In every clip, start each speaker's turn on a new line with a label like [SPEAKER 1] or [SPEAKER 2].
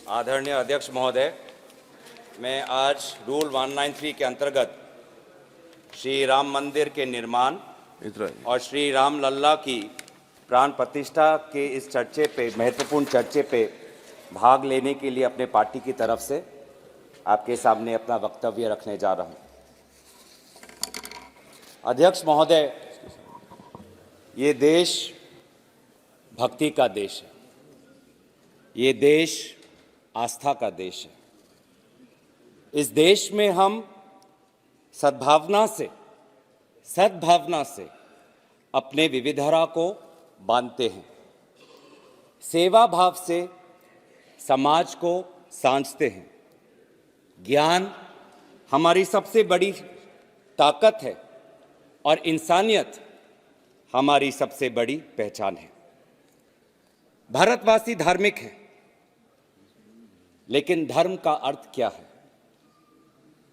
[SPEAKER 1] आदरणीय अध्यक्ष महोदय, मैं आज रूल 193 के अंतर्गत श्री राम मंदिर के निर्माण और श्री राम लल्ला की प्राण प्रतिष्ठा के इस चर्चे पे, महत्वपूर्ण चर्चे पे भाग लेने के लिए अपने पार्टी की तरफ से आपके सामने अपना वक्तव्य रखने जा रहा हूं। अध्यक्ष महोदय, ये देश भक्ति का देश है, ये देश आस्था का देश है। इस देश में हम सद्भावना से अपने विविधता को बांधते हैं, सेवा भाव से समाज को सांझते हैं। ज्ञान हमारी सबसे बड़ी ताकत है और इंसानियत हमारी सबसे बड़ी पहचान है। भारतवासी धार्मिक है, लेकिन धर्म का अर्थ क्या है?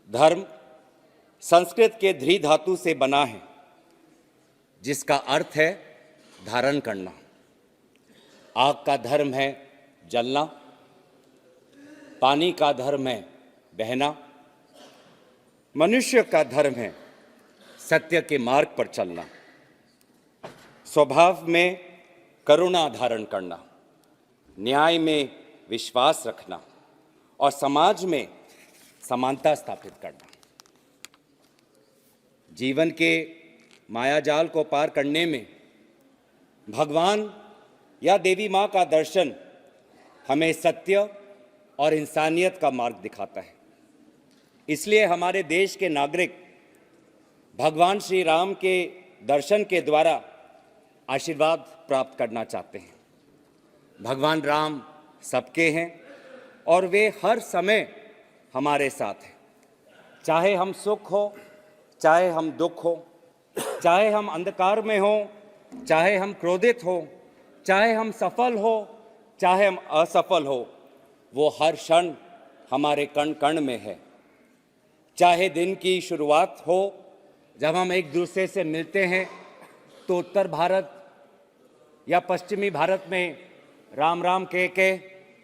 [SPEAKER 1] धर्म संस्कृत के ध्री धातु से बना है, जिसका अर्थ है धारण करना। आग का धर्म है जलना, पानी का धर्म है बहना, मनुष्य का धर्म है सत्य के मार्ग पर चलना, स्वभाव में करुणा धारण करना, न्याय में विश्वास रखना और समाज में समानता स्थापित करना। जीवन के मायाजाल को पार करने में भगवान या देवी माँ का दर्शन हमें सत्य और इंसानियत का मार्ग दिखाता है। इसलिए हमारे देश के नागरिक भगवान श्री राम के दर्शन के द्वारा आशीर्वाद प्राप्त करना चाहते हैं। भगवान राम सबके हैं और वे हर समय हमारे साथ हैं। चाहे हम सुख हो, चाहे हम दुख हो, चाहे हम अंधकार में हो, चाहे हम क्रोधित हो, चाहे हम सफल हो, चाहे हम असफल हो, वो हर क्षण हमारे कण कण में है। चाहे दिन की शुरुआत हो, जब हम एक दूसरे से मिलते हैं तो उत्तर भारत या पश्चिमी भारत में राम राम कह के,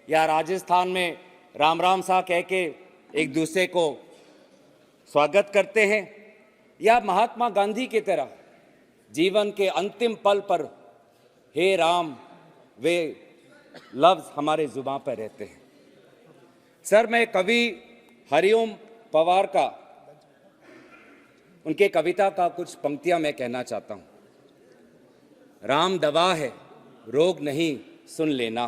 [SPEAKER 1] या राजस्थान में राम राम सा कह के एक दूसरे को स्वागत करते हैं, या महात्मा गांधी की तरह जीवन के अंतिम पल पर हे राम वे लफ्ज़ हमारे जुबान पर रहते हैं। सर, मैं कवि हरिओम पवार का, उनके कविता का कुछ पंक्तियां मैं कहना चाहता हूं। राम दवा है रोग नहीं सुन लेना,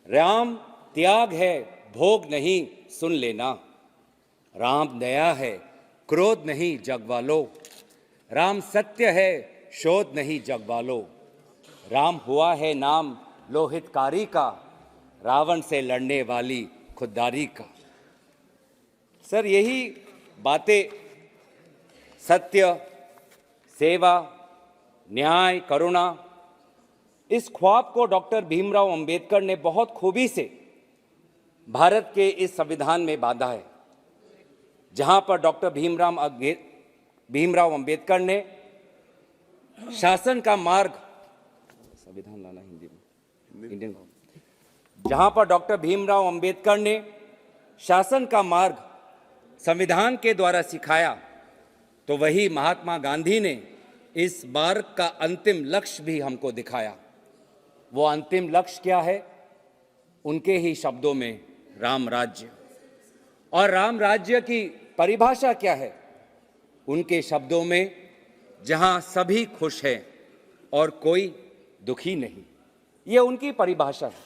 [SPEAKER 1] राम त्याग है भोग नहीं सुन लेना, राम दया है क्रोध नहीं जगवालो, राम सत्य है शोध नहीं जगवालो, राम हुआ है नाम लोहितकारी का, रावण से लड़ने वाली खुददारी का। सर, यही बातें सत्य, सेवा, न्याय, करुणा, इस ख्वाब को डॉक्टर भीमराव अंबेडकर ने बहुत खूबी से भारत के इस संविधान में बांधा है, जहां पर डॉक्टर भीमराव अंबेडकर ने शासन का मार्ग, संविधान लाना हिंदी में, इंडियन, जहां पर डॉक्टर भीमराव अंबेडकर ने शासन का मार्ग संविधान के द्वारा सिखाया, तो वही महात्मा गांधी ने इस मार्ग का अंतिम लक्ष्य भी हमको दिखाया। वो अंतिम लक्ष्य क्या है? उनके ही शब्दों में राम राज्य। और राम राज्य की परिभाषा क्या है? उनके शब्दों में जहां सभी खुश हैं और कोई दुखी नहीं। ये उनकी परिभाषा है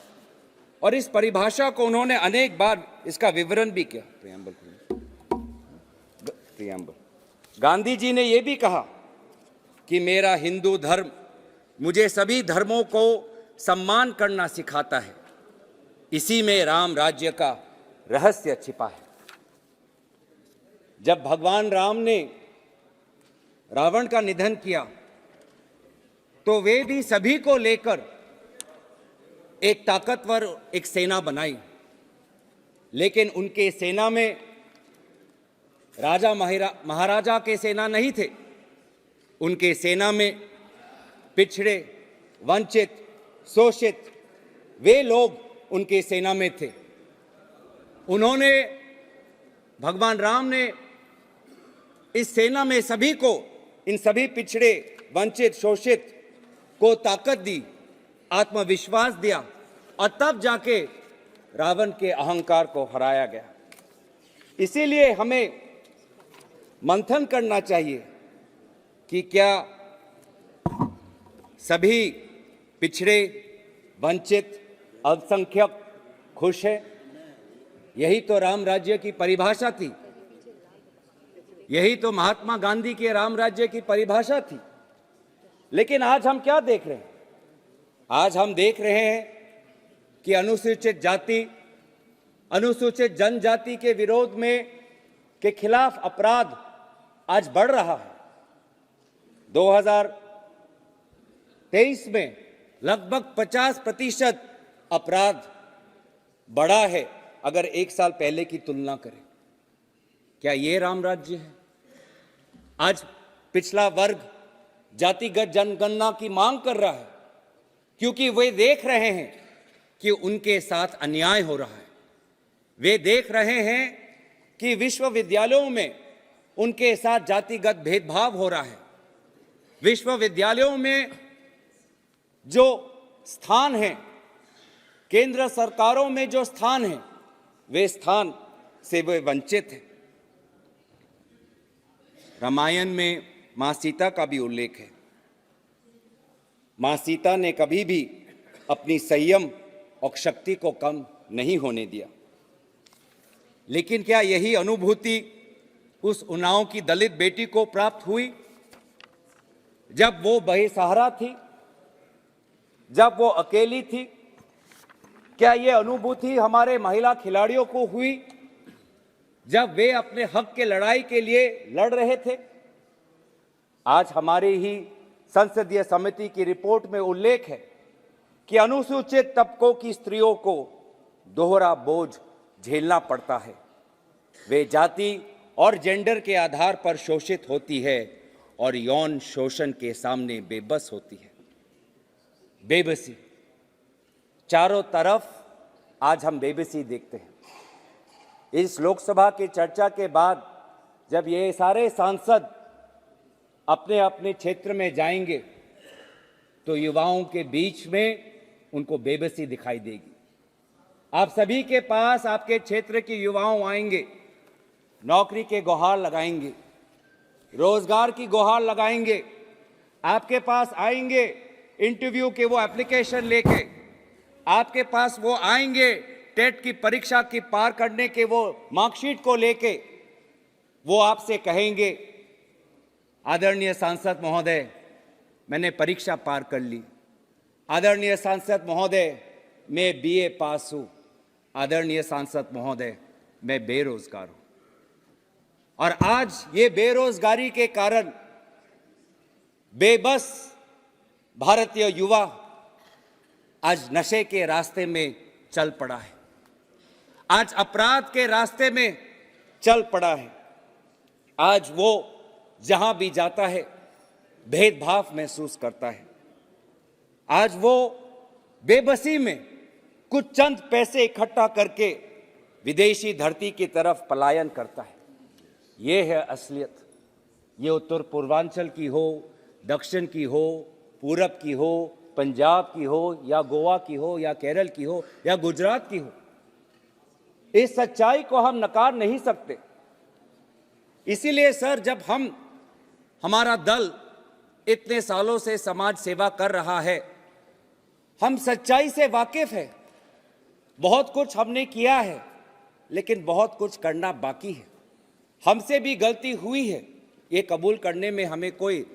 [SPEAKER 1] और इस परिभाषा को उन्होंने अनेक बार इसका विवरण भी किया। प्रियम्बल गांधी जी ने यह भी कहा कि मेरा हिंदू धर्म मुझे सभी धर्मों को सम्मान करना सिखाता है, इसी में राम राज्य का रहस्य छिपा है। जब भगवान राम ने रावण का निधन किया तो वे भी सभी को लेकर एक ताकतवर एक सेना बनाई, लेकिन उनके सेना में राजा महाराजा के सेना नहीं थे। उनके सेना में पिछड़े, वंचित, शोषित वे लोग उनके सेना में थे। उन्होंने, भगवान राम ने इस सेना में सभी को, इन सभी पिछड़े, वंचित, शोषित को ताकत दी, आत्मविश्वास दिया और तब जाके रावण के अहंकार को हराया गया। इसीलिए हमें मंथन करना चाहिए कि क्या सभी पिछड़े, वंचित, अल्पसंख्यक खुश है? यही तो राम राज्य की परिभाषा थी, यही तो महात्मा गांधी के राम राज्य की परिभाषा थी। लेकिन आज हम क्या देख रहे हैं? आज हम देख रहे हैं कि अनुसूचित जाति, अनुसूचित जनजाति के विरोध में, के खिलाफ अपराध आज बढ़ रहा है। 2023 में लगभग 50% अपराध बढ़ा है अगर एक साल पहले की तुलना करें। क्या ये राम राज्य है? आज पिछला वर्ग जातिगत जनगणना की मांग कर रहा है क्योंकि वे देख रहे हैं कि उनके साथ अन्याय हो रहा है। वे देख रहे हैं कि विश्वविद्यालयों में उनके साथ जातिगत भेदभाव हो रहा है। विश्वविद्यालयों में जो स्थान है, केंद्र सरकारों में जो स्थान है, वे स्थान से वे वंचित हैं। रामायण में मां सीता का भी उल्लेख है। मां सीता ने कभी भी अपनी संयम और शक्ति को कम नहीं होने दिया। लेकिन क्या यही अनुभूति उस उन्नाव की दलित बेटी को प्राप्त हुई जब वो बेसहारा थी, जब वो अकेली थी? क्या ये अनुभूति हमारे महिला खिलाड़ियों को हुई जब वे अपने हक के लड़ाई के लिए लड़ रहे थे? आज हमारी ही संसदीय समिति की रिपोर्ट में उल्लेख है कि अनुसूचित तबकों की स्त्रियों को दोहरा बोझ झेलना पड़ता है। वे जाति और जेंडर के आधार पर शोषित होती है और यौन शोषण के सामने बेबस होती है। बेबसी, चारों तरफ आज हम बेबसी देखते हैं। इस लोकसभा की चर्चा के बाद जब ये सारे सांसद अपने अपने क्षेत्र में जाएंगे तो युवाओं के बीच में उनको बेबसी दिखाई देगी। आप सभी के पास आपके क्षेत्र के युवाओं आएंगे, नौकरी के गुहार लगाएंगे, रोजगार की गुहार लगाएंगे, आपके पास आएंगे इंटरव्यू के वो एप्लीकेशन लेके, आपके पास वो आएंगे टेट की परीक्षा की पार करने के वो मार्कशीट को लेके। वो आपसे कहेंगे, आदरणीय सांसद महोदय, मैंने परीक्षा पार कर ली। आदरणीय सांसद महोदय, मैं बीए पास हूं। आदरणीय सांसद महोदय, मैं बेरोजगार हूं। और आज ये बेरोजगारी के कारण बेबस भारतीय युवा आज नशे के रास्ते में चल पड़ा है, आज अपराध के रास्ते में चल पड़ा है। आज वो जहां भी जाता है भेदभाव महसूस करता है। आज वो बेबसी में कुछ चंद पैसे इकट्ठा करके विदेशी धरती की तरफ पलायन करता है। ये है असलियत। ये उत्तर पूर्वांचल की हो, दक्षिण की हो, पूरब की हो, पंजाब की हो, या गोवा की हो, या केरल की हो, या गुजरात की हो, इस सच्चाई को हम नकार नहीं सकते। इसीलिए सर, जब हमारा दल इतने सालों से समाज सेवा कर रहा है, हम सच्चाई से वाकिफ है। बहुत कुछ हमने किया है, लेकिन बहुत कुछ करना बाकी है। हमसे भी गलती हुई है, ये कबूल करने में हमें कोई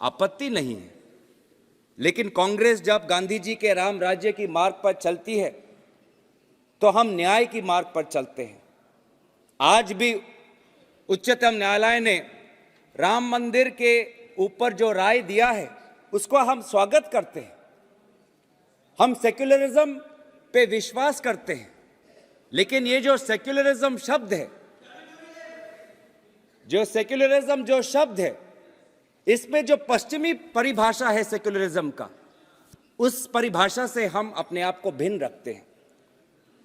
[SPEAKER 1] आपत्ति नहीं है। लेकिन कांग्रेस जब गांधी जी के राम राज्य की मार्ग पर चलती है तो हम न्याय की मार्ग पर चलते हैं। आज भी उच्चतम न्यायालय ने राम मंदिर के ऊपर जो राय दिया है उसको हम स्वागत करते हैं। हम सेक्युलरिज्म पे विश्वास करते हैं, लेकिन ये जो सेक्युलरिज्म शब्द है, जो शब्द है, इसमें जो पश्चिमी परिभाषा है सेक्युलरिज्म का, उस परिभाषा से हम अपने आप को भिन्न रखते हैं।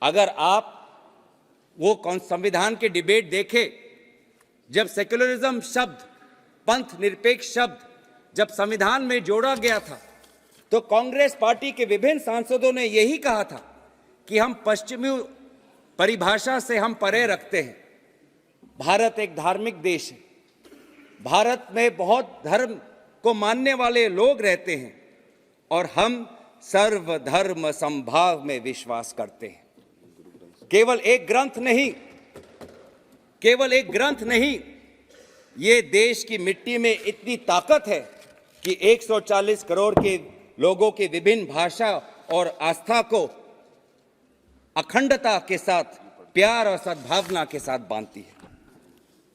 [SPEAKER 1] अगर आप वो कौन संविधान के डिबेट देखे, जब सेक्युलरिज्म शब्द, पंथ निरपेक्ष शब्द जब संविधान में जोड़ा गया था, तो कांग्रेस पार्टी के विभिन्न सांसदों ने यही कहा था कि हम पश्चिमी परिभाषा से हम परे रखते हैं। भारत एक धार्मिक देश है, भारत में बहुत धर्म को मानने वाले लोग रहते हैं और हम सर्वधर्म समभाव में विश्वास करते हैं। केवल एक ग्रंथ नहीं, ये देश की मिट्टी में इतनी ताकत है कि 140 करोड़ के लोगों की विभिन्न भाषा और आस्था को अखंडता के साथ, प्यार और सद्भावना के साथ बांधती है।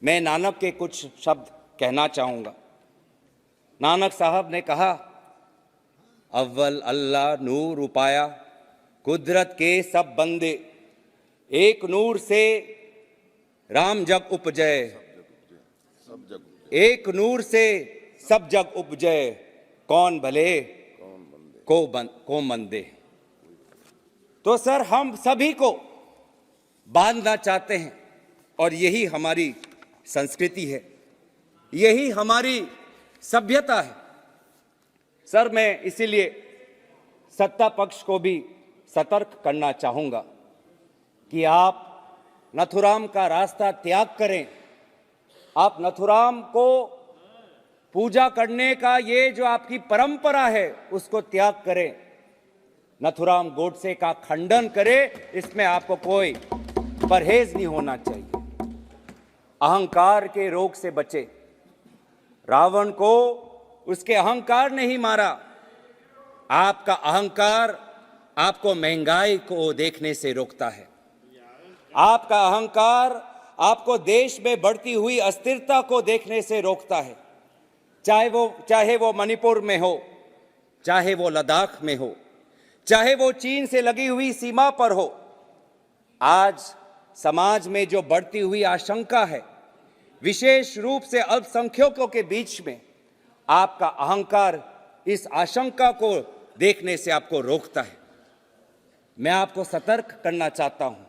[SPEAKER 1] मैं नानक के कुछ शब्द कहना चाहूंगा। नानक साहब ने कहा, अव्वल अल्लाह नूर उपाया, कुदरत के सब बंदे, एक नूर से राम जग उपजय, एक नूर से सब जग उपजय, कौन भले को मंदे। तो सर, हम सभी को बांधना चाहते हैं और यही हमारी संस्कृति है, यही हमारी सभ्यता है। सर, मैं इसीलिए सत्ता पक्ष को भी सतर्क करना चाहूंगा कि आप नथुराम का रास्ता त्याग करें। आप नथुराम को पूजा करने का ये जो आपकी परंपरा है उसको त्याग करें। नथुराम गोडसे का खंडन करें, इसमें आपको कोई परहेज नहीं होना चाहिए। अहंकार के रोग से बचे। रावण को उसके अहंकार ने ही मारा। आपका अहंकार आपको महंगाई को देखने से रोकता है। आपका अहंकार आपको देश में बढ़ती हुई अस्थिरता को देखने से रोकता है। चाहे वो मणिपुर में हो, चाहे वो लद्दाख में हो, चाहे वो चीन से लगी हुई सीमा पर हो। आज समाज में जो बढ़ती हुई आशंका है, विशेष रूप से अल्पसंख्यकों के बीच में, आपका अहंकार इस आशंका को देखने से आपको रोकता है। मैं आपको सतर्क करना चाहता हूं।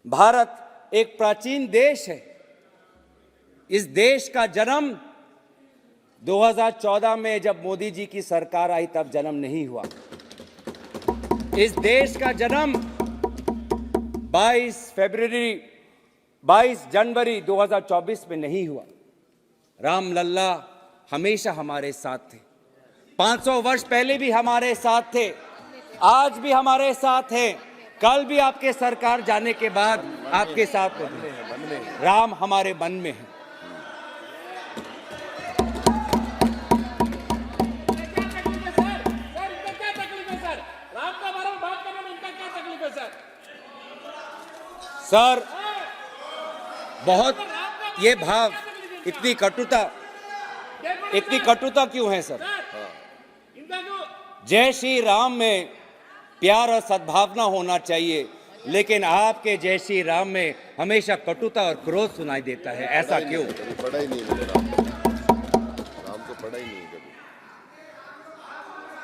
[SPEAKER 1] भारत एक प्राचीन देश है। इस देश का जन्म 2014 में जब मोदी जी की सरकार आई तब जन्म नहीं हुआ। इस देश का जन्म 22 जनवरी 2024 में नहीं हुआ। राम लल्ला हमेशा हमारे साथ थे। 500 वर्ष पहले भी हमारे साथ थे, आज भी हमारे साथ हैं, कल भी आपके सरकार जाने के बाद आपके साथ हैं। राम हमारे मन में है। सर, बहुत ये भाव, इतनी कटुता क्यों है सर? जय श्री राम में प्यार और सद्भावना होना चाहिए, लेकिन आपके जय श्री राम में हमेशा कटुता और क्रोध सुनाई देता है। ऐसा क्यों?
[SPEAKER 2] पढ़ा ही नहीं राम को पढ़ा ही नहीं कभी।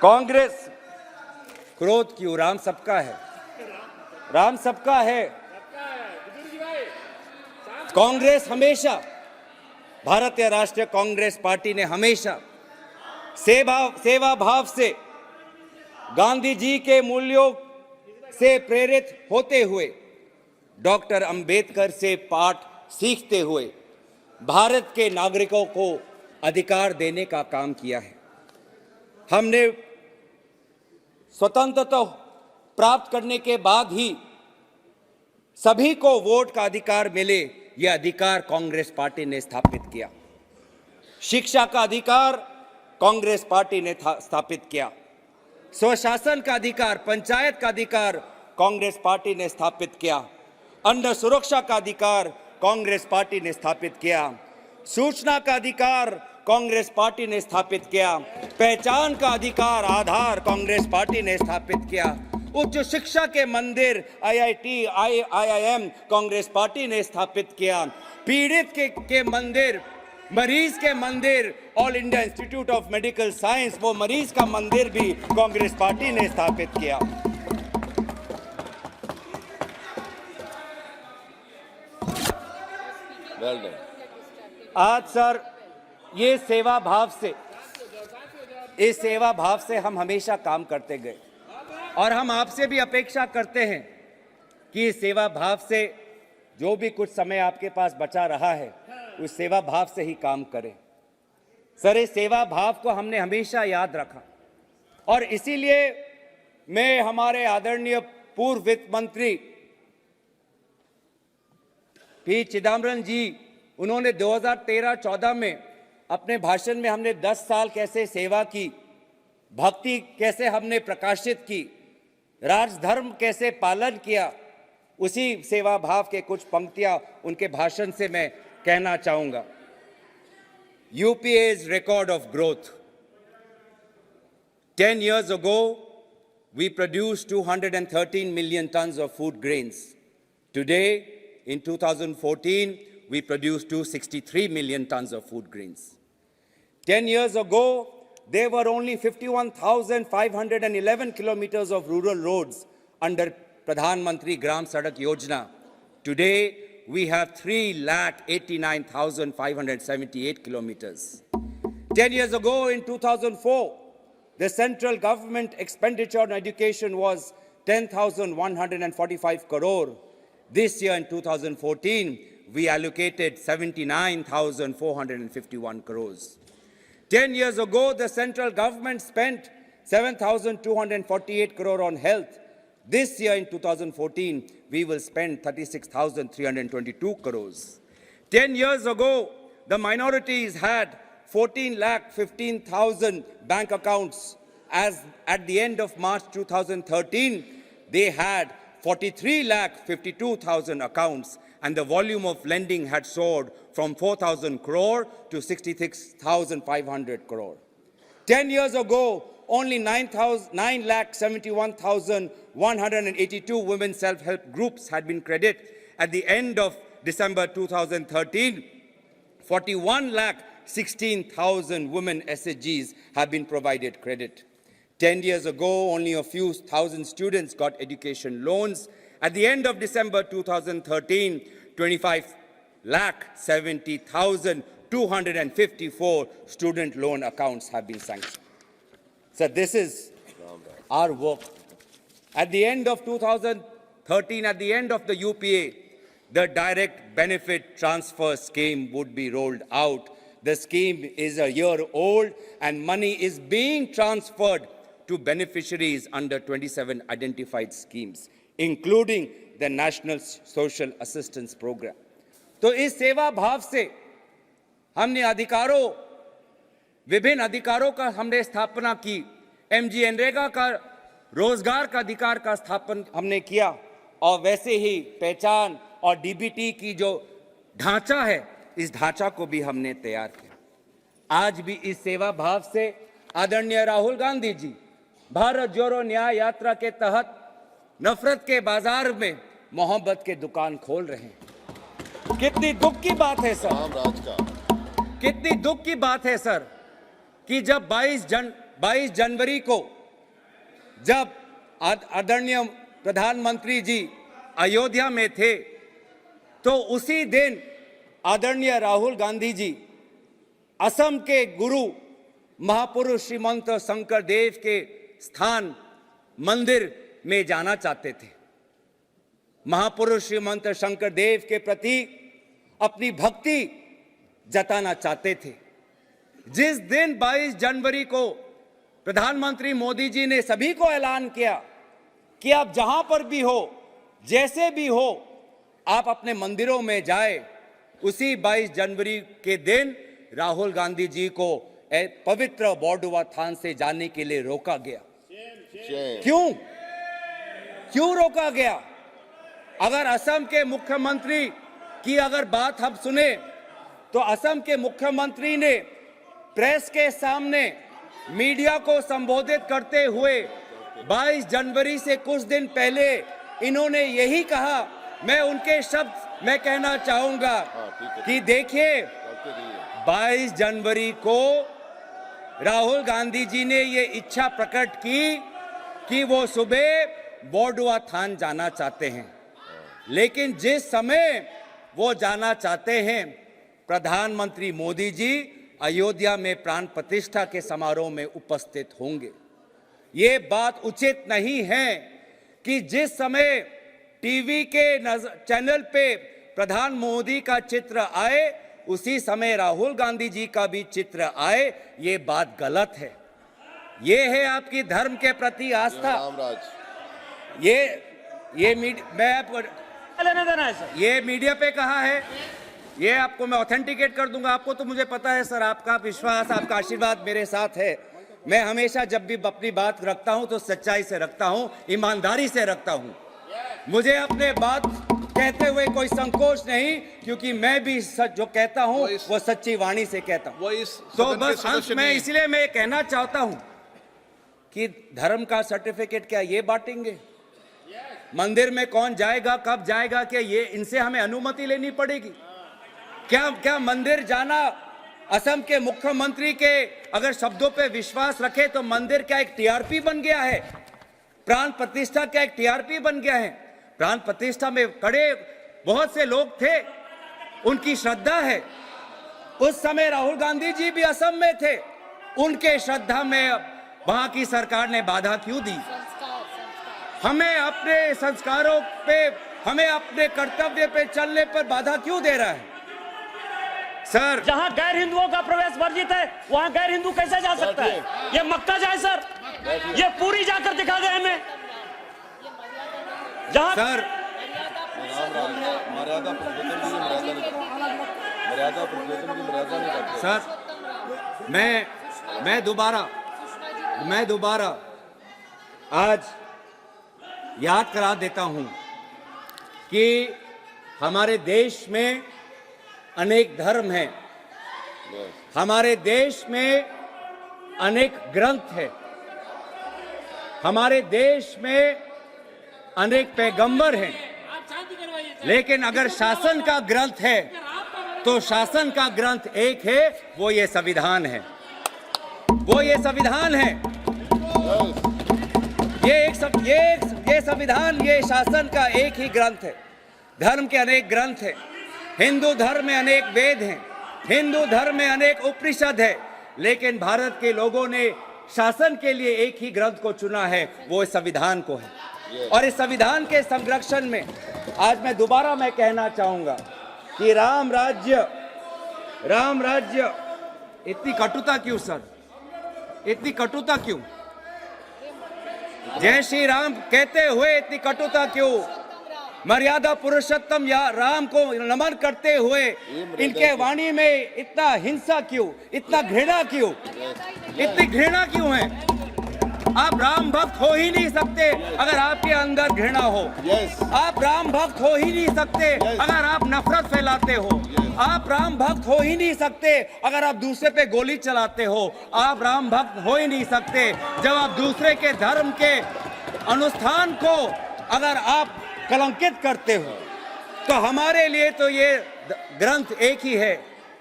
[SPEAKER 1] कांग्रेस क्रोध क्यों? राम सबका है, राम सबका है। कांग्रेस हमेशा, भारतीय राष्ट्रीय कांग्रेस पार्टी ने हमेशा सेवा भाव से, गांधी जी के मूल्यों से प्रेरित होते हुए, डॉक्टर अंबेडकर से पाठ सीखते हुए भारत के नागरिकों को अधिकार देने का काम किया है। हमने स्वतंत्रता प्राप्त करने के बाद ही सभी को वोट का अधिकार मिले, यह अधिकार कांग्रेस पार्टी ने स्थापित किया। शिक्षा का अधिकार कांग्रेस पार्टी ने स्थापित किया। स्वशासन का अधिकार, पंचायत का अधिकार कांग्रेस पार्टी ने स्थापित किया। अन्न सुरक्षा का अधिकार कांग्रेस पार्टी ने स्थापित किया। सूचना का अधिकार कांग्रेस पार्टी ने स्थापित किया। पहचान का अधिकार, आधार कांग्रेस पार्टी ने स्थापित किया। उच्च शिक्षा के मंदिर IIT, IIM कांग्रेस पार्टी ने स्थापित किया। पीड़ित के मंदिर, मरीज के मंदिर, all India institute of medical science, वो मरीज का मंदिर भी कांग्रेस पार्टी ने स्थापित किया।
[SPEAKER 2] Well done.
[SPEAKER 1] आज सर ये सेवा भाव से, इस सेवा भाव से हम हमेशा काम करते गए और हम आपसे भी अपेक्षा करते हैं कि इस सेवा भाव से जो भी कुछ समय आपके पास बचा रहा है उस सेवा भाव से ही काम करें। सर इस सेवा भाव को हमने हमेशा याद रखा और इसीलिए मैं हमारे आदरणीय पूर्व वित्त मंत्री पी चिदम्बरम जी, उन्होंने 2013-14 में अपने भाषण में हमने 10 साल कैसे सेवा की, भक्ति कैसे हमने प्रकाशित की, राजधर्म कैसे पालन किया, उसी सेवा भाव के कुछ पंक्तियां उनके भाषण से मैं कहना चाहूंगा। UPA's record of growth. 10 years ago, we produced 213 million tons of food grains. Today, in 2014, we produced 263 million tons of food grains. 10 years ago, there were only 51,511 kilometers of rural roads under Pradhan Mantri Gram Sadak Yojana. Today, we have 3,89,578 kilometers. 10 years ago, in 2004, the central government expenditure on education was 10,145 crore. This year, in 2014, we allocated 79,451 crores. 10 years ago, the central government spent 7,248 crore on health. This year, in 2014, we will spend 36,322 crores. 10 years ago, the minorities had 14,15,000 bank accounts. As at the end of March 2013, they had 43,52,000 accounts, and the volume of lending had soared from 4,000 crore to 66,500 crore. 10 years ago, only 9,71,182 women self-help groups had been credited. At the end of December 2013, 41,16,000 women SHGs have been provided credit. 10 years ago, only a few thousand students got education loans. At the end of December 2013, 25,70,254 student loan accounts have been sanctioned. So this is our work. At the end of 2013, at the end of the UPA, the direct benefit transfer scheme would be rolled out. The scheme is a year old and money is being transferred to beneficiaries under 27 identified schemes, including the National Social Assistance Program. तो इस सेवा भाव से हमने अधिकारों, विभिन्न अधिकारों का हमने स्थापना की। MG नरेगा का रोजगार का अधिकार का स्थापन हमने किया और वैसे ही पहचान और DBT की जो ढांचा है, इस ढांचा को भी हमने तैयार किया। आज भी इस सेवा भाव से आदरणीय राहुल गांधी जी भारत जोड़ो न्याय यात्रा के तहत नफरत के बाजार में मोहब्बत के दुकान खोल रहे हैं। कितनी दुख की बात है सर, कितनी दुख की बात है सर कि जब 22 जनवरी को जब आदरणीय प्रधानमंत्री जी अयोध्या में थे तो उसी दिन आदरणीय राहुल गांधी जी असम के गुरु महापुरुष श्रीमंत शंकर देव के स्थान मंदिर में जाना चाहते थे। महापुरुष श्रीमंत शंकर देव के प्रति अपनी भक्ति जताना चाहते थे। जिस दिन 22 जनवरी को प्रधानमंत्री मोदी जी ने सभी को ऐलान किया कि आप जहां पर भी हो, जैसे भी हो, आप अपने मंदिरों में जाए, उसी 22 जनवरी के दिन राहुल गांधी जी को पवित्र बॉर्डुआ थान से जाने के लिए रोका गया। क्यों रोका गया? अगर असम के मुख्यमंत्री की अगर बात हम सुने तो असम के मुख्यमंत्री ने प्रेस के सामने मीडिया को संबोधित करते हुए 22 जनवरी से कुछ दिन पहले इन्होंने यही कहा। मैं उनके शब्द मैं कहना चाहूंगा कि देखिए 22 जनवरी को राहुल गांधी जी ने ये इच्छा प्रकट की कि वो सुबह बॉर्डुआ थान जाना चाहते हैं, लेकिन जिस समय वो जाना चाहते हैं प्रधानमंत्री मोदी जी अयोध्या में प्राण प्रतिष्ठा के समारोह में उपस्थित होंगे। ये बात उचित नहीं है कि जिस समय टीवी के चैनल पे प्रधान मोदी का चित्र आए उसी समय राहुल गांधी जी का भी चित्र आए। ये बात गलत है। ये है आपकी धर्म के प्रति आस्था।
[SPEAKER 2] रामराज
[SPEAKER 1] ये मीडिया पे कहा है, ये आपको मैं ऑथेंटिकेट कर दूंगा। आपको तो मुझे पता है सर, आपका विश्वास, आपका आशीर्वाद मेरे साथ है। मैं हमेशा जब भी अपनी बात रखता हूं तो सच्चाई से रखता हूं, ईमानदारी से रखता हूं। मुझे अपने बात कहते हुए कोई संकोच नहीं, क्योंकि मैं भी सच जो कहता हूं वो सच्ची वाणी से कहता हूं। तो बस अंत में इसलिए मैं कहना चाहता हूं कि धर्म का सर्टिफिकेट क्या ये बांटेंगे? मंदिर में कौन जाएगा, कब जाएगा, क्या ये इनसे हमें अनुमति लेनी पड़ेगी? क्या मंदिर जाना असम के मुख्यमंत्री के अगर शब्दों पे विश्वास रखे तो मंदिर क्या एक टीआरपी बन गया है? प्राण प्रतिष्ठा क्या एक टीआरपी बन गया है? प्राण प्रतिष्ठा में खड़े बहुत से लोग थे, उनकी श्रद्धा है। उस समय राहुल गांधी जी भी असम में थे, उनके श्रद्धा में वहां की सरकार ने बाधा क्यों दी? हमें अपने संस्कारों पे, हमें अपने कर्तव्य पे चलने पर बाधा क्यों दे रहा है? सर,
[SPEAKER 3] जहां गैर हिंदुओं का प्रवेश वर्जित है वहां गैर हिंदू कैसे जा सकता है? ये मक्का जाए सर, ये पूरी जाकर दिखा दे हमें। जहां
[SPEAKER 1] सर
[SPEAKER 2] मर्यादा नहीं करते।
[SPEAKER 1] सर, मैं दोबारा आज याद करा देता हूं कि हमारे देश में अनेक धर्म हैं, हमारे देश में अनेक ग्रंथ हैं, हमारे देश में अनेक पैगंबर हैं, लेकिन अगर शासन का ग्रंथ है तो शासन का ग्रंथ एक है, वो ये संविधान है। वो ये संविधान है। ये संविधान, ये शासन का एक ही ग्रंथ है। धर्म के अनेक ग्रंथ हैं। हिंदू धर्म में अनेक वेद हैं, हिंदू धर्म में अनेक उपनिषद है, लेकिन भारत के लोगों ने शासन के लिए एक ही ग्रंथ को चुना है, वो इस संविधान को है। और इस संविधान के संरक्षण में आज मैं दोबारा कहना चाहूंगा कि राम राज्य इतनी कटुता क्यों सर? इतनी कटुता क्यों? जय श्री राम कहते हुए इतनी कटुता क्यों? मर्यादा पुरुषोत्तम या राम को नमन करते हुए इनके वाणी में इतना हिंसा क्यों, इतना घृणा क्यों, इतनी घृणा क्यों है? आप राम भक्त हो ही नहीं सकते अगर आपके अंदर घृणा हो। आप राम भक्त हो ही नहीं सकते अगर आप नफरत फैलाते हो। आप राम भक्त हो ही नहीं सकते अगर आप दूसरे पे गोली चलाते हो। आप राम भक्त हो ही नहीं सकते जब आप दूसरे के धर्म के अनुष्ठान को अगर आप कलंकित करते हो। तो हमारे लिए तो ये ग्रंथ एक ही है।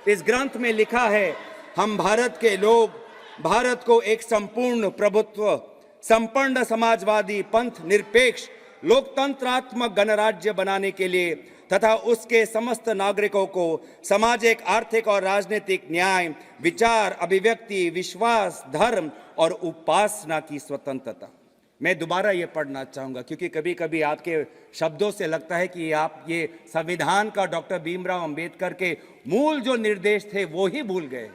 [SPEAKER 1] इस ग्रंथ में लिखा है, हम भारत के लोग भारत को एक संपूर्ण प्रभुत्व, संपन्न समाजवादी, पंथ निरपेक्ष, लोकतंत्रात्मक गणराज्य बनाने के लिए तथा उसके समस्त नागरिकों को सामाजिक, आर्थिक और राजनीतिक न्याय, विचार, अभिव्यक्ति, विश्वास, धर्म और उपासना की स्वतंत्रता। मैं दोबारा ये पढ़ना चाहूँगा क्योंकि कभी कभी आपके शब्दों से लगता है कि आप ये संविधान का डॉक्टर भीमराव अंबेडकर के मूल जो निर्देश थे वो ही भूल गए।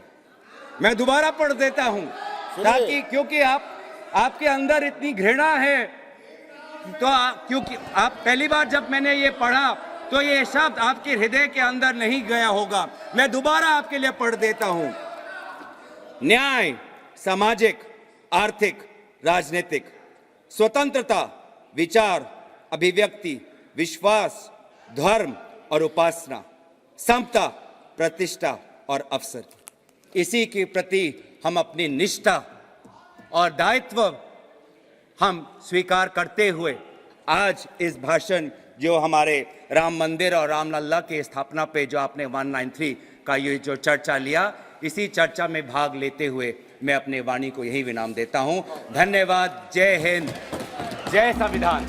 [SPEAKER 1] मैं दोबारा पढ़ देता हूँ ताकि, क्योंकि आपके अंदर इतनी घृणा है, तो क्योंकि आप पहली बार जब मैंने ये पढ़ा तो ये शब्द आपके हृदय के अंदर नहीं गया होगा। मैं दोबारा आपके लिए पढ़ देता हूँ। न्याय, सामाजिक, आर्थिक, राजनीतिक, स्वतंत्रता, विचार, अभिव्यक्ति, विश्वास, धर्म और उपासना, समता, प्रतिष्ठा और अवसर। इसी के प्रति हम अपनी निष्ठा और दायित्व हम स्वीकार करते हुए आज इस भाषण जो हमारे राम मंदिर और रामलला के स्थापना पे जो आपने 193 का ये जो चर्चा लिया, इसी चर्चा में भाग लेते हुए मैं अपने वाणी को यही विराम देता हूं। धन्यवाद। जय हिंद, जय संविधान।